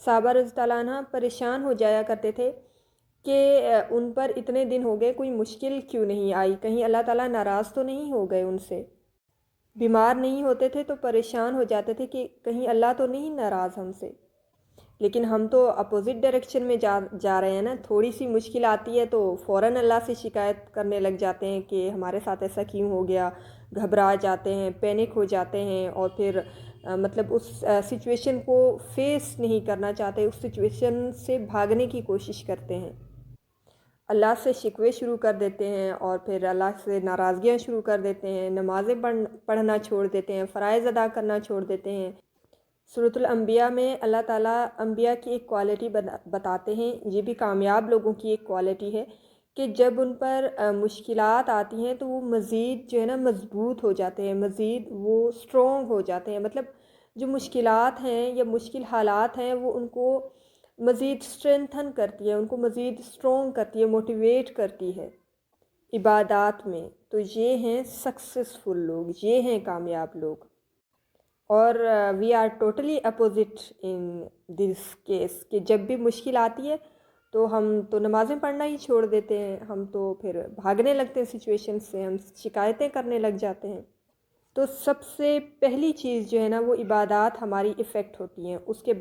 صحابہ رضی اللہ عنہ پریشان ہو جایا کرتے تھے کہ ان پر اتنے دن ہو گئے کوئی مشکل کیوں نہیں آئی، کہیں اللہ تعالیٰ ناراض تو نہیں ہو گئے ان سے۔ بیمار نہیں ہوتے تھے تو پریشان ہو جاتے تھے کہ کہیں اللہ تو نہیں ناراض ہم سے۔ لیکن ہم تو اپوزٹ ڈائریکشن میں جا رہے ہیں نا، تھوڑی سی مشکل آتی ہے تو فوراً اللہ سے شکایت کرنے لگ جاتے ہیں کہ ہمارے ساتھ ایسا کیوں ہو گیا، گھبرا جاتے ہیں، پینک ہو جاتے ہیں، اور پھر مطلب اس سچویشن کو فیس نہیں کرنا چاہتے، اس سچویشن سے بھاگنے کی کوشش کرتے ہیں، اللہ سے شکوے شروع کر دیتے ہیں، اور پھر اللہ سے ناراضگیاں شروع کر دیتے ہیں، نمازیں پڑھنا چھوڑ دیتے ہیں، فرائض ادا کرنا چھوڑ دیتے ہیں۔ سورۃ الانبیاء میں اللہ تعالیٰ انبیاء کی ایک کوالٹی بتاتے ہیں، یہ بھی کامیاب لوگوں کی ایک کوالٹی ہے کہ جب ان پر مشکلات آتی ہیں تو وہ مزید جو ہے نا مضبوط ہو جاتے ہیں، مزید وہ اسٹرونگ ہو جاتے ہیں۔ مطلب جو مشکلات ہیں یا مشکل حالات ہیں وہ ان کو مزید اسٹرینتھن کرتی ہے، ان کو مزید اسٹرونگ کرتی ہے، موٹیویٹ کرتی ہے عبادات میں۔ تو یہ ہیں سکسیسفل لوگ، یہ ہیں کامیاب لوگ۔ اور we are totally opposite in this case کہ جب بھی مشکل آتی ہے تو ہم تو نمازیں پڑھنا ہی چھوڑ دیتے ہیں، ہم تو پھر بھاگنے لگتے ہیں سچویشن سے، ہم شکایتیں کرنے لگ جاتے ہیں۔ تو سب سے پہلی چیز جو ہے نا وہ عبادات ہماری افیکٹ ہوتی ہیں، اس کے